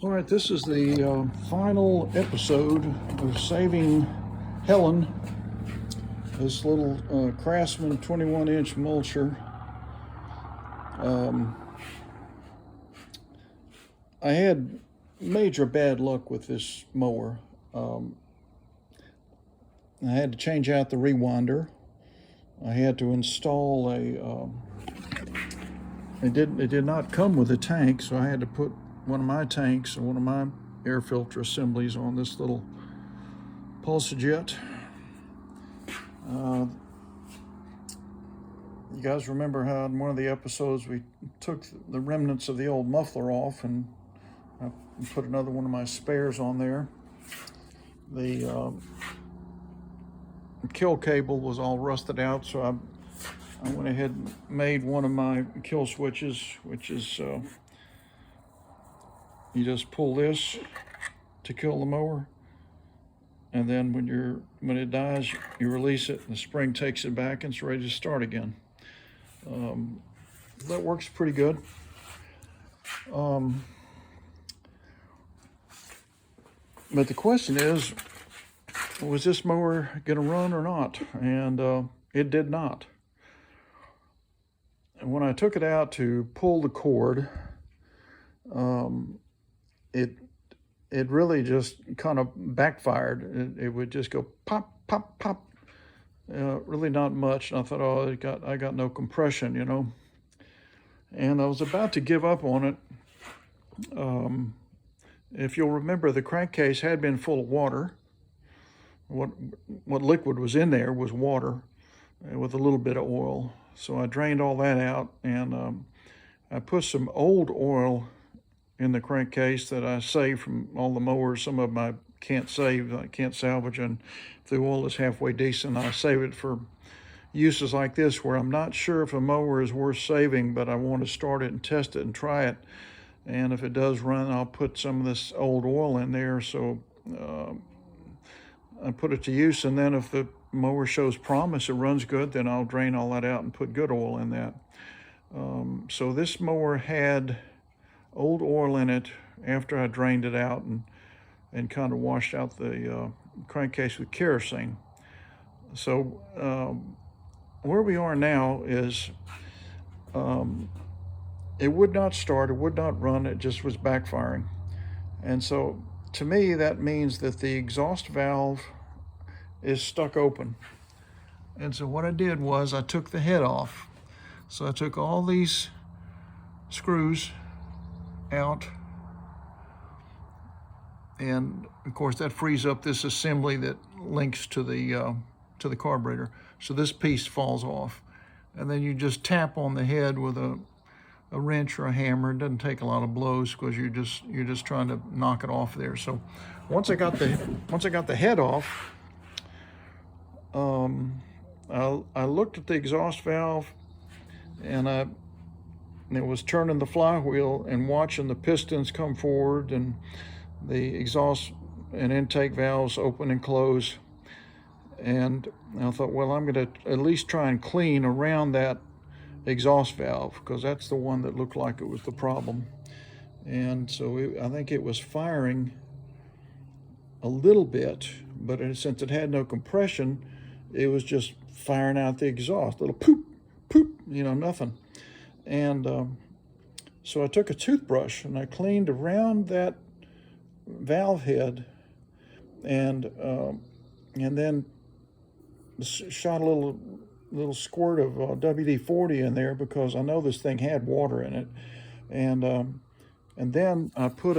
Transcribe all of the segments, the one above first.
All right, this is the final episode of saving Helen, this little Craftsman 21-inch mulcher. I had major bad luck with this mower. I had to change out the rewinder. I had to install a, it did not come with a tank, so I had to put one of my tanks and one of my air filter assemblies on this little pulse jet. You guys remember how in one of the episodes we took the remnants of the old muffler off and I put another one of my spares on there. The kill cable was all rusted out, so I went ahead and made one of my kill switches, which is you just pull this to kill the mower, and then when it dies, you release it, and the spring takes it back, and it's ready to start again. That works pretty good. But the question is, was this mower going to run or not? And it did not. And when I took it out to pull the cord, it really just kind of backfired. It would just go pop, pop, pop. Really not much. And I thought, oh, I got no compression, you know. And I was about to give up on it. If you'll remember, the crankcase had been full of water. What liquid was in there was water with a little bit of oil. So I drained all that out, and I put some old oil in the crankcase that I saved from all the mowers. Some of them I can't save, I can't salvage, and if the oil is halfway decent, I save it for uses like this where I'm not sure if a mower is worth saving, but I want to start it and test it and try it. And if it does run, I'll put some of this old oil in there. So I put it to use, and then if the mower shows promise, it runs good, then I'll drain all that out and put good oil in that. So this mower had old oil in it after I drained it out and kind of washed out the crankcase with kerosene. So where we are now is it would not start, it would not run, it just was backfiring. And so to me, that means that the exhaust valve is stuck open. And so what I did was I took the head off. So I took all these screws out, and of course that frees up this assembly that links to the carburetor. So this piece falls off, and then you just tap on the head with a wrench or a hammer. It doesn't take a lot of blows because you're just trying to knock it off there. So once I got the head off, I looked at the exhaust valve, and it was turning the flywheel and watching the pistons come forward and the exhaust and intake valves open and close. And I thought, well, I'm going to at least try and clean around that exhaust valve because that's the one that looked like it was the problem. And so I think it was firing a little bit, but since it had no compression, it was just firing out the exhaust, little poop, poop, nothing. And so I took a toothbrush and I cleaned around that valve head, and then shot a little squirt of WD-40 in there because I know this thing had water in it, and then I put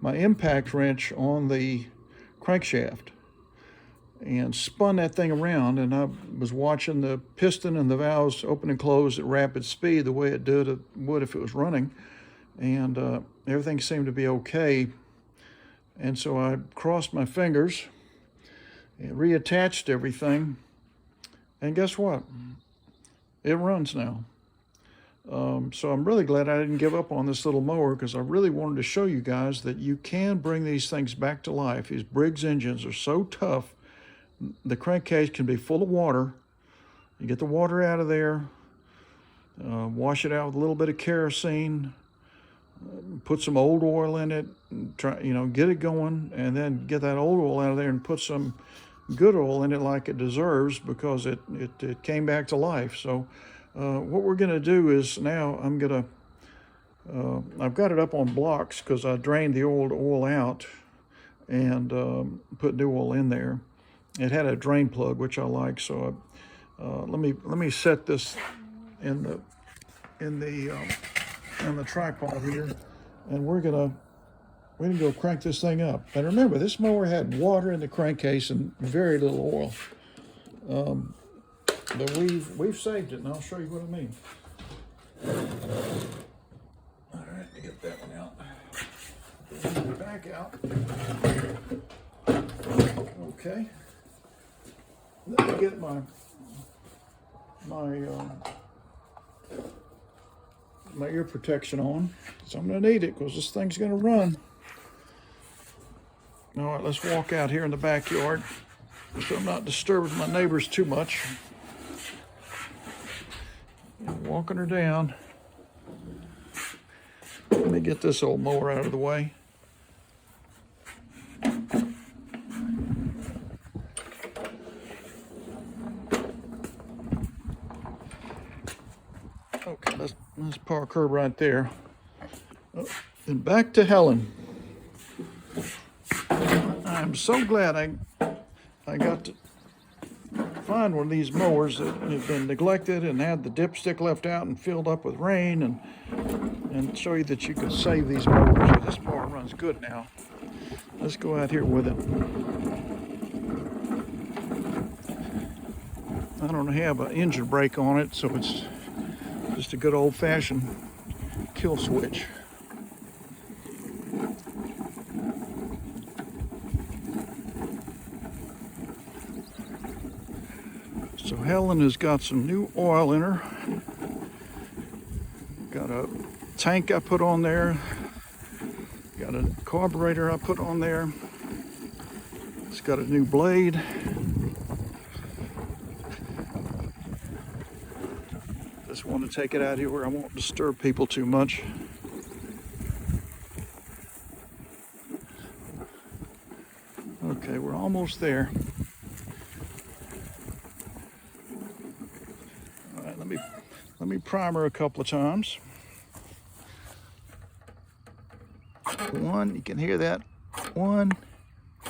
my impact wrench on the crankshaft and spun that thing around, and I was watching the piston and the valves open and close at rapid speed the way it would if it was running, and everything seemed to be okay. And so I crossed my fingers and reattached everything, and guess what? It runs now. So I'm really glad I didn't give up on this little mower because I really wanted to show you guys that you can bring these things back to life. These Briggs engines are so tough. The crankcase can be full of water. You get the water out of there, wash it out with a little bit of kerosene, put some old oil in it, and try, get it going, and then get that old oil out of there and put some good oil in it like it deserves, because it came back to life. So what we're going to do is now I've got it up on blocks because I drained the old oil out and put new oil in there. It had a drain plug, which I like, so let me set this in the tripod here, and we're gonna go crank this thing up. And remember, this mower had water in the crankcase and very little oil, but we've saved it, and I'll show you what I mean. All right, to get that one out. Back out. Okay. Let me get my ear protection on. So I'm gonna need it because this thing's gonna run. All right, let's walk out here in the backyard so I'm not disturbing my neighbors too much. I'm walking her down. Let me get this old mower out of the way. Okay, let's park her right there. And back to Helen. I'm so glad I got to find one of these mowers that had been neglected and had the dipstick left out and filled up with rain, and show you that you could save these mowers. This mower runs good now. Let's go out here with it. I don't have an engine brake on it, so it's just a good old-fashioned kill switch. So Helen has got some new oil in her. Got a tank I put on there. Got a carburetor I put on there. It's got a new blade. Just want to take it out here where I won't disturb people too much. Okay, we're almost there. All right, let me prime her a couple of times. One, you can hear that. 1,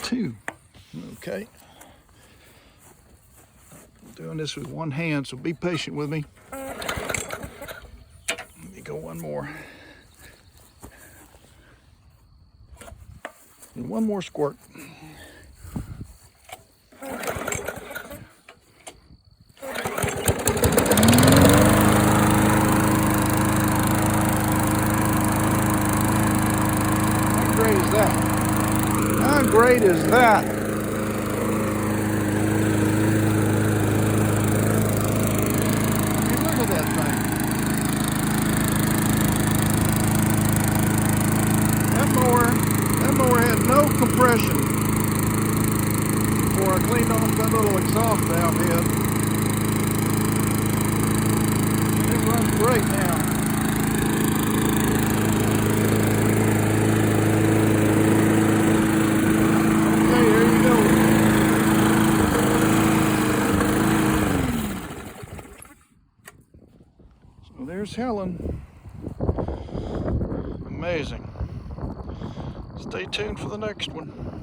2. Okay. I'm doing this with one hand, so be patient with me. Let me go one more. And one more squirt. How great is that? Hey, look at that thing. That mower had no compression before I cleaned off that little exhaust valve head. And it runs great now. There's Helen. Amazing. Stay tuned for the next one.